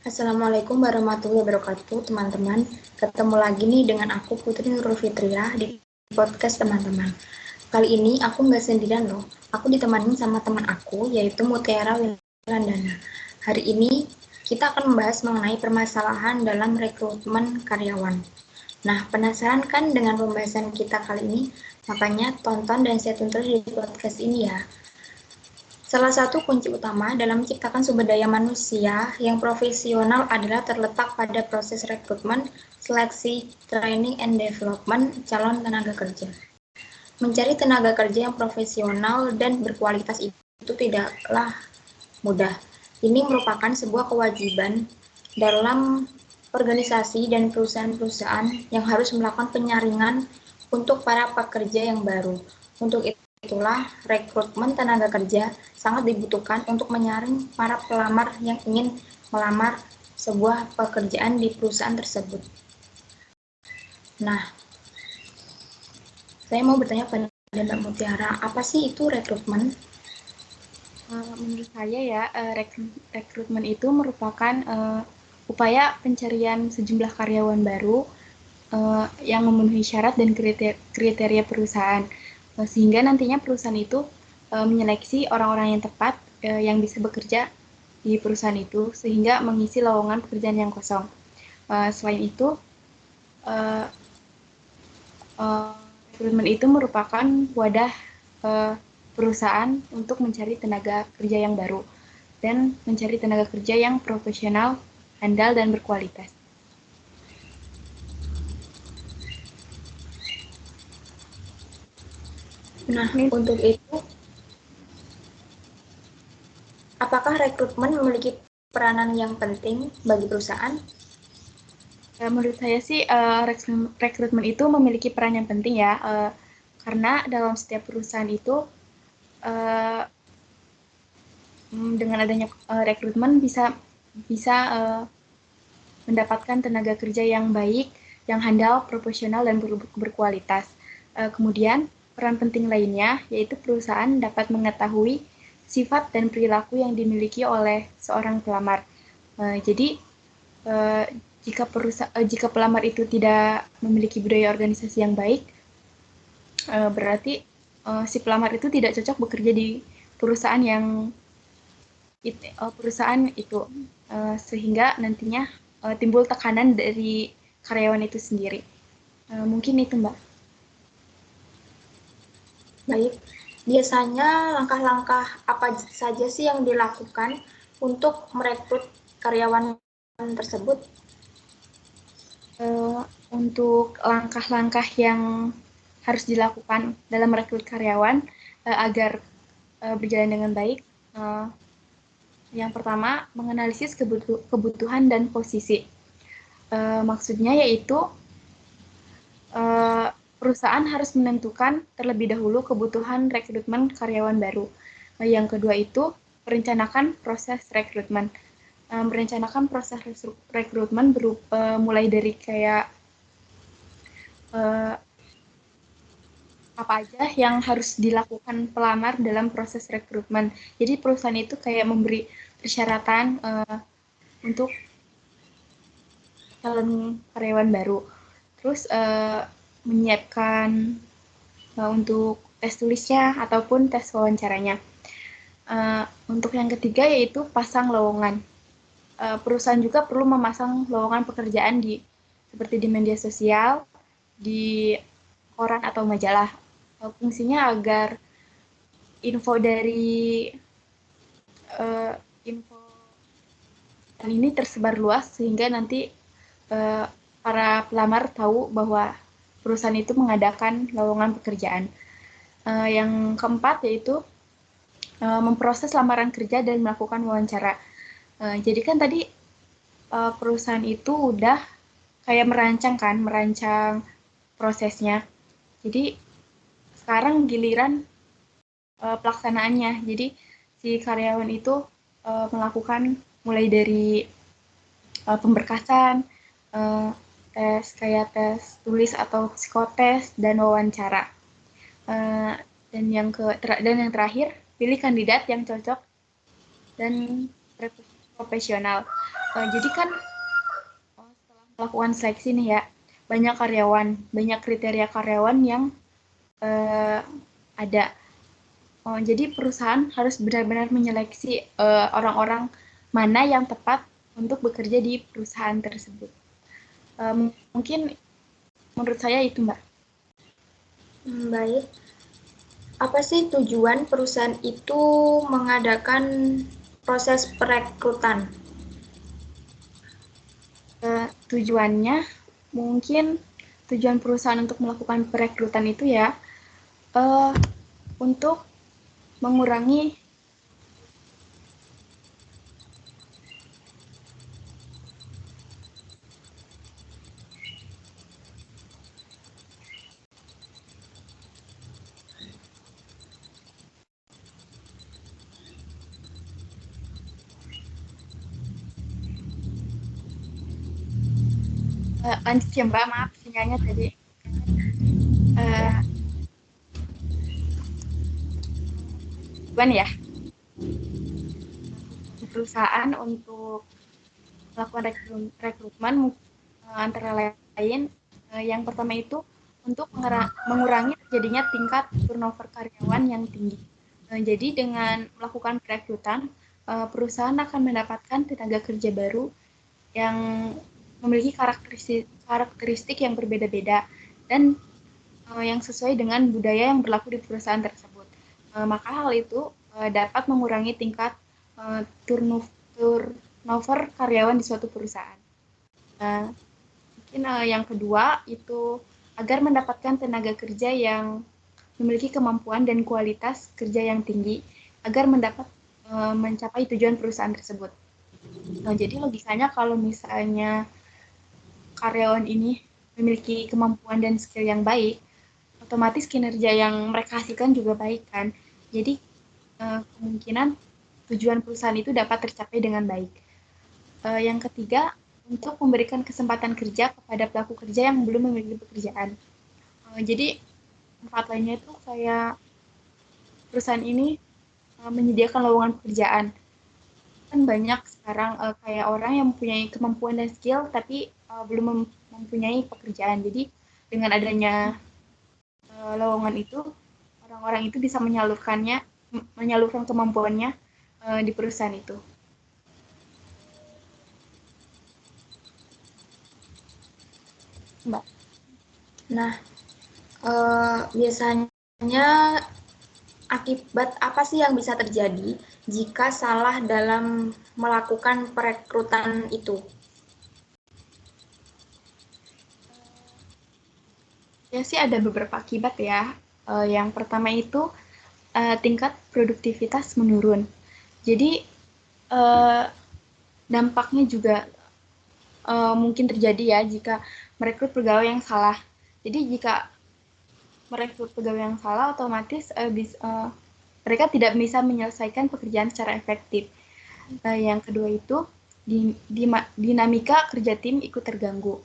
Assalamualaikum warahmatullahi wabarakatuh, teman-teman. Ketemu lagi nih dengan aku, Putri Nurul Fitriah, di podcast teman-teman. Kali ini aku nggak sendirian loh. Aku ditemani sama teman aku, yaitu Mutiara Wilandana. Hari ini kita akan membahas mengenai permasalahan dalam rekrutmen karyawan. Nah, penasaran kan dengan pembahasan kita kali ini? Makanya tonton dan stay tune terus di podcast ini ya. Salah satu kunci utama dalam menciptakan sumber daya manusia yang profesional adalah terletak pada proses rekrutmen, seleksi, training, and development calon tenaga kerja. Mencari tenaga kerja yang profesional dan berkualitas itu tidaklah mudah. Ini merupakan sebuah kewajiban dalam organisasi dan perusahaan-perusahaan yang harus melakukan penyaringan untuk para pekerja yang baru. Untuk itulah rekrutmen tenaga kerja sangat dibutuhkan untuk menyaring para pelamar yang ingin melamar sebuah pekerjaan di perusahaan tersebut. Nah, saya mau bertanya pada Mbak Mutiara, apa sih itu rekrutmen? Menurut saya ya, rekrutmen itu merupakan upaya pencarian sejumlah karyawan baru yang memenuhi syarat dan kriteria perusahaan, sehingga nantinya perusahaan itu menyeleksi orang-orang yang tepat yang bisa bekerja di perusahaan itu, sehingga mengisi lowongan pekerjaan yang kosong. Selain itu, uh, rekrutmen itu merupakan wadah uh, perusahaan untuk mencari tenaga kerja yang baru dan mencari tenaga kerja yang profesional, handal, dan berkualitas. Nah, Ini untuk itu, apakah rekrutmen memiliki peranan yang penting bagi perusahaan? menurut saya sih rekrutmen itu memiliki peran yang penting ya, karena dalam setiap perusahaan itu uh, dengan adanya rekrutmen bisa bisa mendapatkan tenaga kerja yang baik, yang handal, profesional, dan berkualitas. Kemudian, peran penting lainnya yaitu perusahaan dapat mengetahui sifat dan perilaku yang dimiliki oleh seorang pelamar. Jadi, eh, jika pelamar itu tidak memiliki budaya organisasi yang baik, berarti si pelamar itu tidak cocok bekerja di perusahaan yang perusahaan itu, sehingga nantinya timbul tekanan dari karyawan itu sendiri. Mungkin itu Mbak. Baik, biasanya langkah-langkah apa saja sih yang dilakukan untuk merekrut karyawan tersebut? Untuk langkah-langkah yang harus dilakukan dalam merekrut karyawan agar berjalan dengan baik, uh, yang pertama menganalisis kebutuhan dan posisi. Maksudnya yaitu uh, perusahaan harus menentukan terlebih dahulu kebutuhan rekrutmen karyawan baru. Yang kedua itu merencanakan proses rekrutmen. Merencanakan proses rekrutmen berupa mulai dari kayak uh, apa aja yang harus dilakukan pelamar dalam proses rekrutmen. Jadi perusahaan itu kayak memberi persyaratan untuk calon karyawan baru. Terus menyiapkan untuk tes tulisnya ataupun tes wawancaranya. Untuk yang ketiga yaitu pasang lowongan. Perusahaan juga perlu memasang lowongan pekerjaan di seperti di media sosial, di koran atau majalah. Fungsinya agar info dari info ini tersebar luas sehingga nanti para pelamar tahu bahwa perusahaan itu mengadakan lowongan pekerjaan. Yang keempat yaitu memproses lamaran kerja dan melakukan wawancara. Jadi kan tadi perusahaan itu udah kayak merancang prosesnya. Jadi sekarang giliran pelaksanaannya. Jadi si karyawan itu melakukan mulai dari pemberkasan, uh, tes kayak tes tulis atau psikotes dan wawancara. Uh, dan yang terakhir pilih kandidat yang cocok dan profesional. Jadi kan setelah melakukan seleksi nih ya, banyak kriteria karyawan yang ada. Jadi perusahaan harus benar-benar menyeleksi orang-orang mana yang tepat untuk bekerja di perusahaan tersebut. Mungkin menurut saya itu, Mbak. Baik. Apa sih tujuan perusahaan itu mengadakan proses perekrutan? Tujuannya mungkin tujuan perusahaan untuk melakukan perekrutan itu ya untuk mengurangi lanjut ya Mbak, maaf sinyalnya tadi. Tujuan ya perusahaan untuk melakukan rekrutmen antara lain yang pertama itu untuk mengurangi terjadinya tingkat turnover karyawan yang tinggi. Jadi dengan melakukan perekrutan, perusahaan akan mendapatkan tenaga kerja baru yang memiliki karakteristik yang berbeda-beda dan yang sesuai dengan budaya yang berlaku di perusahaan tersebut. Maka hal itu dapat mengurangi tingkat turnover karyawan di suatu perusahaan. Mungkin yang kedua itu agar mendapatkan tenaga kerja yang memiliki kemampuan dan kualitas kerja yang tinggi agar mencapai tujuan perusahaan tersebut. Jadi logikanya kalau misalnya karyawan ini memiliki kemampuan dan skill yang baik, otomatis kinerja yang mereka hasilkan juga baik kan. Jadi kemungkinan tujuan perusahaan itu dapat tercapai dengan baik. Yang ketiga, untuk memberikan kesempatan kerja kepada pelaku kerja yang belum memiliki pekerjaan. Jadi manfaat lainnya itu kayak perusahaan ini menyediakan lowongan pekerjaan. Kan banyak sekarang kayak orang yang mempunyai kemampuan dan skill tapi belum mempunyai pekerjaan. Jadi dengan adanya lowongan itu, orang-orang itu bisa menyalurkan kemampuannya di perusahaan itu. Mbak. Nah, biasanya akibat apa sih yang bisa terjadi jika salah dalam melakukan perekrutan itu? Ya sih ada beberapa akibat ya. Yang pertama itu tingkat produktivitas menurun. Jadi dampaknya juga mungkin terjadi ya jika merekrut pegawai yang salah. Jadi jika merekrut pegawai yang salah, otomatis mereka tidak bisa menyelesaikan pekerjaan secara efektif. Yang kedua itu dinamika kerja tim ikut terganggu.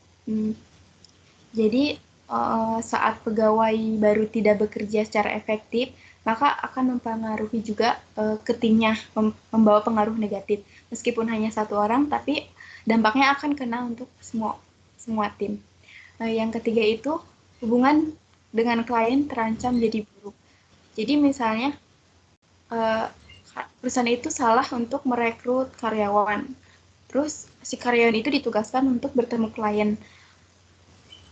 Jadi saat pegawai baru tidak bekerja secara efektif, maka akan mempengaruhi juga ke timnya, membawa pengaruh negatif. Meskipun hanya satu orang, tapi dampaknya akan kena untuk semua tim. Yang ketiga itu hubungan dengan klien terancam jadi buruk. Jadi misalnya perusahaan itu salah untuk merekrut karyawan. Terus si karyawan itu ditugaskan untuk bertemu klien.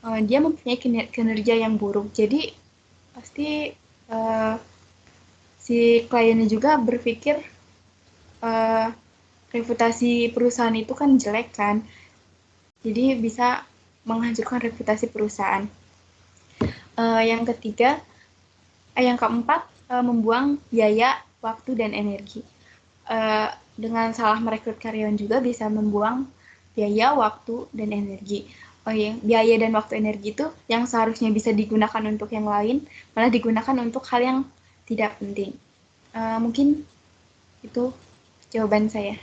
Dia mempunyai kinerja yang buruk. Jadi pasti si kliennya juga berpikir reputasi perusahaan itu kan jelek kan. Jadi bisa menghancurkan reputasi perusahaan. Yang keempat, membuang biaya, waktu, dan energi. Dengan salah merekrut karyawan juga bisa membuang biaya, waktu, dan energi. Biaya dan waktu energi itu yang seharusnya bisa digunakan untuk yang lain, malah digunakan untuk hal yang tidak penting. Mungkin itu jawaban saya.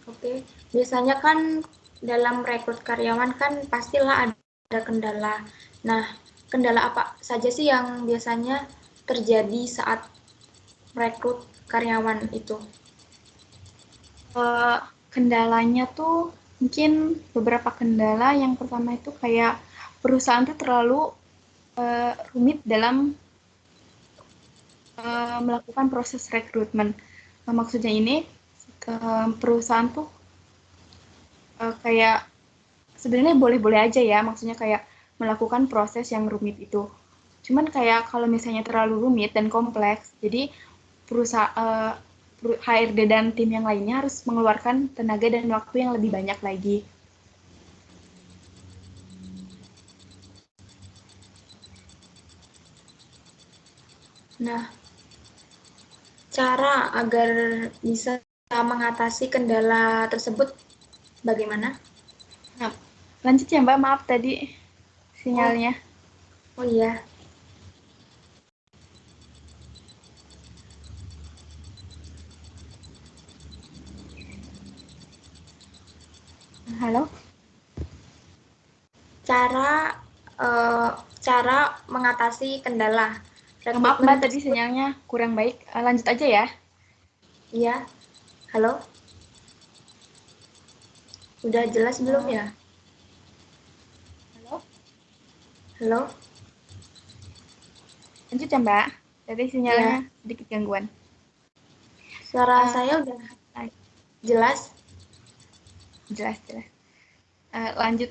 Oke, biasanya kan dalam rekrut karyawan kan pastilah ada kendala. Nah, kendala apa saja sih yang biasanya terjadi saat rekrut karyawan itu? kendalanya tuh mungkin beberapa kendala. Yang pertama itu kayak perusahaan tuh terlalu rumit dalam melakukan proses rekrutmen. Maksudnya ini perusahaan tuh kayak sebenarnya boleh-boleh aja ya, maksudnya kayak melakukan proses yang rumit itu. Cuman kayak kalau misalnya terlalu rumit dan kompleks, jadi perusahaan HRD dan tim yang lainnya harus mengeluarkan tenaga dan waktu yang lebih banyak lagi. Nah, cara agar bisa mengatasi kendala tersebut bagaimana? Nah, lanjut ya Mbak, maaf tadi sinyalnya. Oh iya. Halo? Cara cara mengatasi kendala Maaf Mbak, rekrutmen tadi tersebut. sinyalnya kurang baik. Lanjut aja ya. Iya. Halo? Udah jelas belum Uh, ya? halo? Halo? Lanjut ya Mbak. Tadi sinyalnya Iya. sedikit gangguan. Suara Uh, saya udah jelas? jelas. Lanjut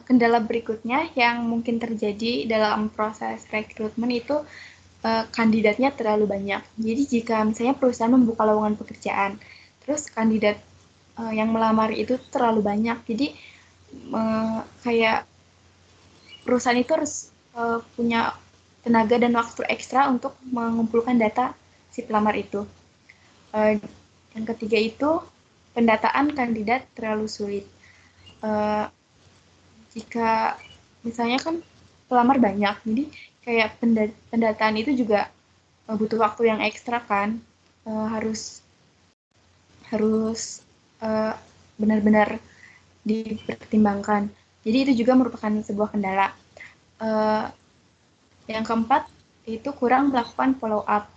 kendala berikutnya yang mungkin terjadi dalam proses rekrutmen itu kandidatnya terlalu banyak. Jadi jika misalnya perusahaan membuka lowongan pekerjaan, terus kandidat yang melamar itu terlalu banyak, jadi kayak perusahaan itu harus punya tenaga dan waktu ekstra untuk mengumpulkan data si pelamar itu. Yang ketiga itu pendataan kandidat terlalu sulit. Uh, Jika misalnya kan pelamar banyak, jadi kayak pendataan itu juga butuh waktu yang ekstra kan. Harus harus uh, benar-benar dipertimbangkan. Jadi itu juga merupakan sebuah kendala. Uh, yang keempat itu kurang melakukan follow up.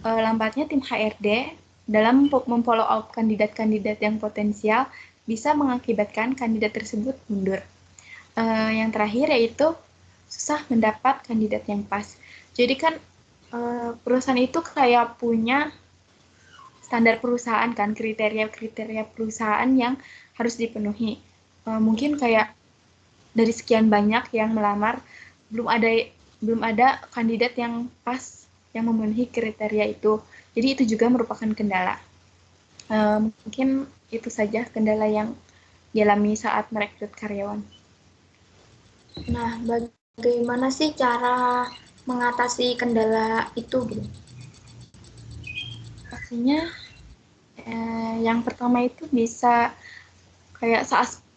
Lambatnya tim HRD dalam memfollow up kandidat-kandidat yang potensial bisa mengakibatkan kandidat tersebut mundur. Yang terakhir yaitu susah mendapat kandidat yang pas. Jadi kan perusahaan itu kayak punya standar perusahaan kan, kriteria-kriteria perusahaan yang harus dipenuhi. Mungkin kayak dari sekian banyak yang melamar belum ada kandidat yang pas yang memenuhi kriteria itu. Jadi itu juga merupakan kendala. Mungkin itu saja kendala yang dialami saat merekrut karyawan. Nah, bagaimana sih cara mengatasi kendala itu gitu? Pastinya yang pertama itu bisa kayak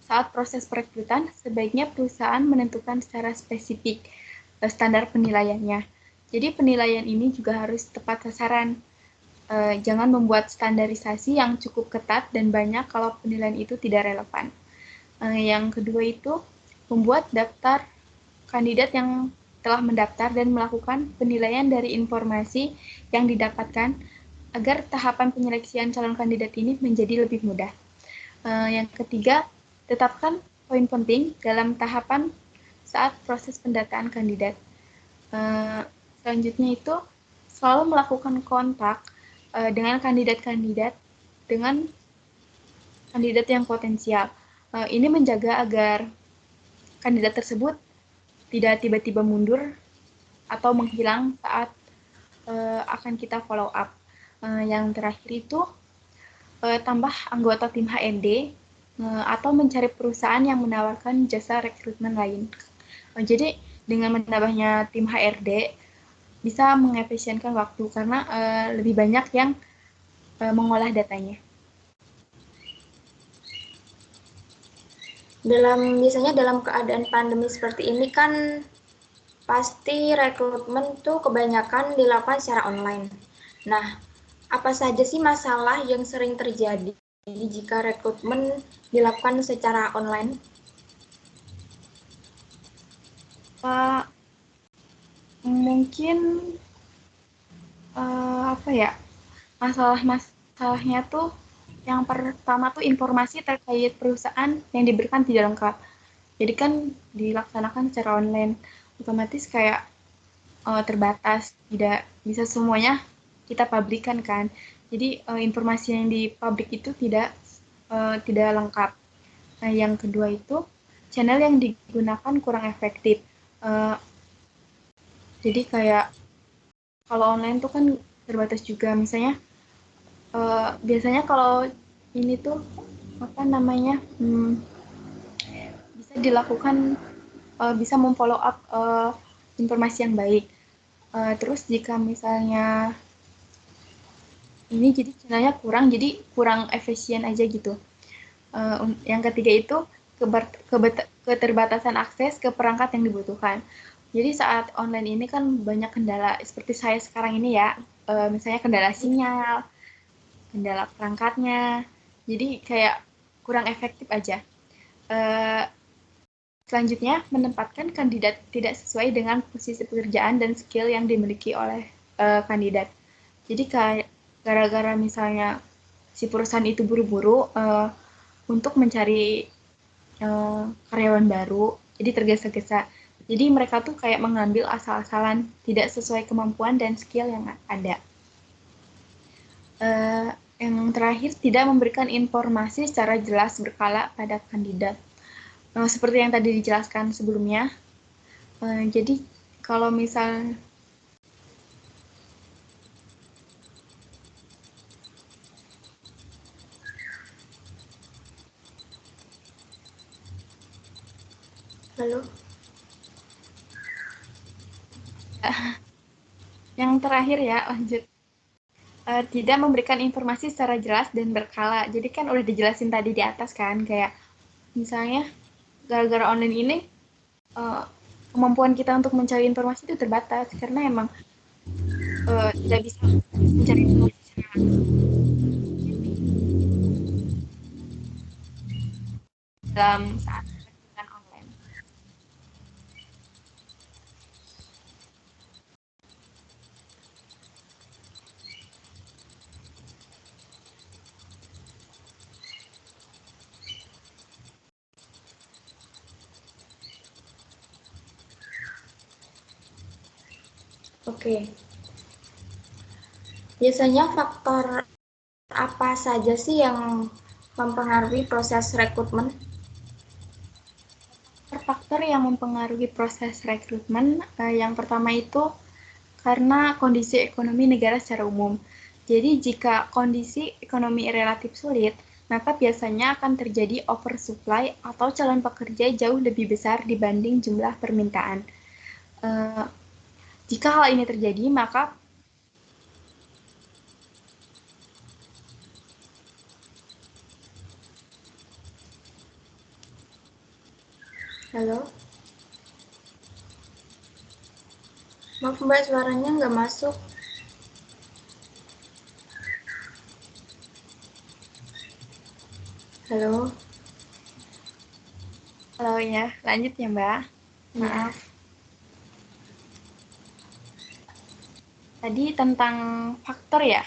saat proses perekrutan, sebaiknya perusahaan menentukan secara spesifik standar penilaiannya. Jadi penilaian ini juga harus tepat sasaran. Jangan membuat standarisasi yang cukup ketat dan banyak kalau penilaian itu tidak relevan. Yang kedua itu membuat daftar kandidat yang telah mendaftar dan melakukan penilaian dari informasi yang didapatkan agar tahapan penyeleksian calon kandidat ini menjadi lebih mudah. Yang ketiga, tetapkan poin penting dalam tahapan saat proses pendataan kandidat. Selanjutnya itu selalu melakukan kontak dengan kandidat-kandidat dengan kandidat yang potensial. Ini menjaga agar kandidat tersebut tidak tiba-tiba mundur atau menghilang saat akan kita follow up. Yang terakhir itu tambah anggota tim HRD atau mencari perusahaan yang menawarkan jasa rekrutmen lain. Jadi dengan menambahnya tim HRD bisa mengefisienkan waktu karena lebih banyak yang mengolah datanya. Biasanya dalam keadaan pandemi seperti ini kan pasti rekrutmen tuh kebanyakan dilakukan secara online. Nah, apa saja sih masalah yang sering terjadi jika rekrutmen dilakukan secara online? Mungkin apa ya, masalahnya tuh Yang pertama tuh informasi terkait perusahaan yang diberikan tidak lengkap. Jadi kan dilaksanakan secara online, otomatis kayak terbatas, tidak bisa semuanya kita publikkan kan. Jadi informasi yang di publik itu tidak lengkap. Nah, yang kedua itu channel yang digunakan kurang efektif. Uh, jadi kayak kalau online tuh kan terbatas juga, misalnya biasanya kalau ini tuh apa namanya bisa dilakukan, bisa memfollow up informasi yang baik. Terus jika misalnya ini jadi channelnya kurang, jadi kurang efisien aja gitu. Yang ketiga itu keterbatasan akses ke perangkat yang dibutuhkan. Jadi saat online ini kan banyak kendala, seperti saya sekarang ini ya, misalnya kendala sinyal, kendala perangkatnya, jadi kayak kurang efektif aja. Selanjutnya, menempatkan kandidat tidak sesuai dengan posisi pekerjaan dan skill yang dimiliki oleh kandidat. Jadi kayak gara-gara misalnya si perusahaan itu buru-buru untuk mencari karyawan baru, jadi tergesa-gesa. Jadi mereka tuh kayak mengambil asal-asalan, tidak sesuai kemampuan dan skill yang ada. Yang terakhir, tidak memberikan informasi secara jelas berkala pada kandidat. Seperti yang tadi dijelaskan sebelumnya. Jadi kalau misal Halo? yang terakhir ya, lanjut. Tidak memberikan informasi secara jelas dan berkala. Jadi kan udah dijelasin tadi di atas kan, kayak misalnya gara-gara online ini kemampuan kita untuk mencari informasi itu terbatas karena emang tidak bisa mencari informasi secara dalam saat pekerjaan online. Oke. Biasanya faktor apa saja sih yang mempengaruhi proses rekrutmen? Faktor yang mempengaruhi proses rekrutmen, yang pertama itu karena kondisi ekonomi negara secara umum. Jadi jika kondisi ekonomi relatif sulit, maka biasanya akan terjadi oversupply atau calon pekerja jauh lebih besar dibanding jumlah permintaan. Jika hal ini terjadi, maka Halo? Maaf Mbak, suaranya nggak masuk. Halo? Halo ya, lanjut ya Mbak. Maaf. Ya. Tadi tentang faktor ya.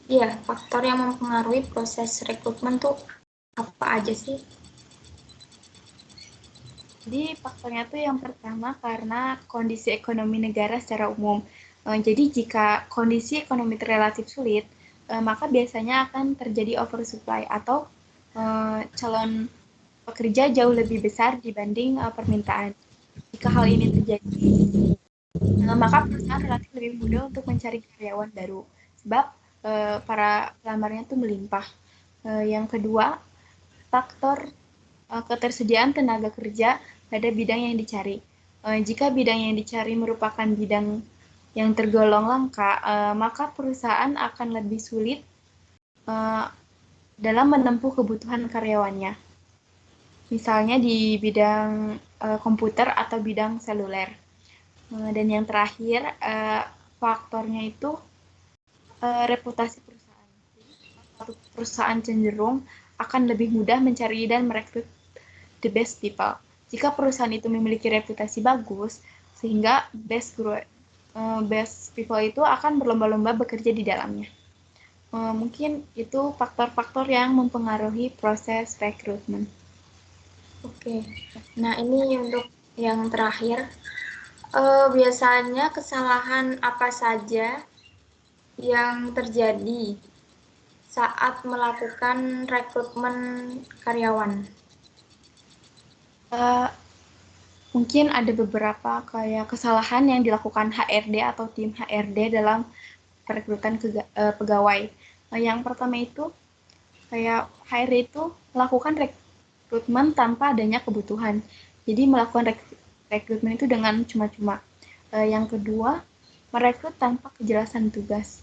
Iya, faktor yang mempengaruhi proses rekrutmen tuh apa aja sih? Jadi faktornya tuh yang pertama karena kondisi ekonomi negara secara umum. Jadi jika kondisi ekonomi relatif sulit, maka biasanya akan terjadi oversupply atau calon pekerja jauh lebih besar dibanding permintaan. Jika hal ini terjadi, maka perusahaan relatif lebih mudah untuk mencari karyawan baru, sebab para pelamarnya tuh melimpah. Yang kedua, faktor ketersediaan tenaga kerja pada bidang yang dicari. Jika bidang yang dicari merupakan bidang yang tergolong langka, maka perusahaan akan lebih sulit dalam menempuh kebutuhan karyawannya. Misalnya di bidang komputer atau bidang seluler. Dan yang terakhir, faktornya itu reputasi perusahaan. Jadi, suatu perusahaan cenderung akan lebih mudah mencari dan merekrut the best people. Jika perusahaan itu memiliki reputasi bagus, sehingga best people itu akan berlomba-lomba bekerja di dalamnya. Mungkin itu faktor-faktor yang mempengaruhi proses rekrutmen. Oke, nah ini untuk yang terakhir, biasanya kesalahan apa saja yang terjadi saat melakukan rekrutmen karyawan? Uh, Mungkin ada beberapa kayak kesalahan yang dilakukan HRD atau tim HRD dalam perekrutan pegawai. Yang pertama itu kayak HRD itu melakukan rekrutmen tanpa adanya kebutuhan. Jadi melakukan rekrutmen itu dengan cuma-cuma. Yang kedua, merekrut tanpa kejelasan tugas.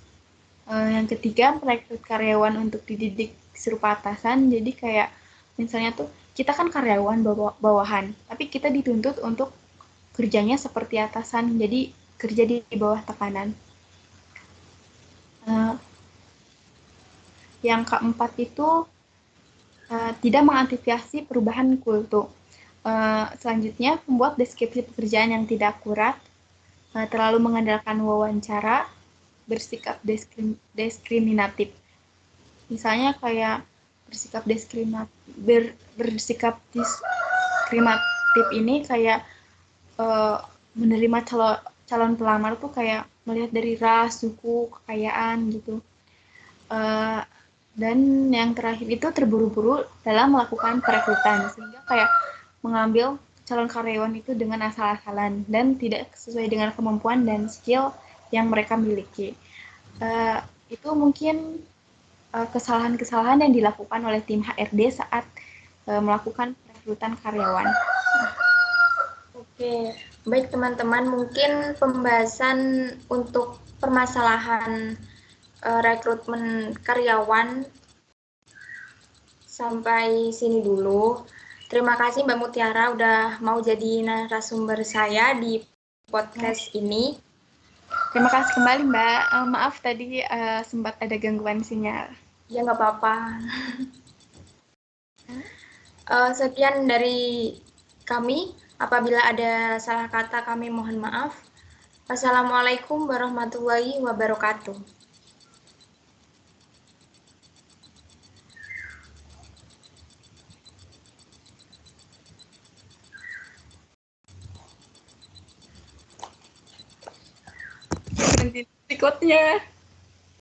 Yang ketiga, merekrut karyawan untuk dididik serupa atasan. Jadi kayak misalnya tuh kita kan karyawan bawahan, tapi kita dituntut untuk kerjanya seperti atasan. Jadi kerja di bawah tekanan. Uh, yang keempat itu tidak mengantisipasi perubahan kultur. Selanjutnya, membuat deskripsi pekerjaan yang tidak akurat, terlalu mengandalkan wawancara, bersikap diskriminatif. Misalnya kayak bersikap diskriminatif ini kayak menerima calon pelamar tuh kayak melihat dari ras, suku, kekayaan gitu. Dan yang terakhir itu terburu-buru dalam melakukan perekrutan sehingga kayak mengambil calon karyawan itu dengan asal-asalan dan tidak sesuai dengan kemampuan dan skill yang mereka miliki. Itu mungkin kesalahan-kesalahan yang dilakukan oleh tim HRD saat melakukan perekrutan karyawan. Oke, baik teman-teman, mungkin pembahasan untuk permasalahan rekrutmen karyawan sampai sini dulu. Terima kasih Mbak Mutiara udah mau jadi narasumber saya di podcast ini. Terima kasih kembali Mbak. Maaf tadi sempat ada gangguan sinyal. Ya nggak apa-apa. Sekian dari kami. Apabila ada salah kata kami mohon maaf. Wassalamualaikum warahmatullahi wabarakatuh. Berhenti berikutnya.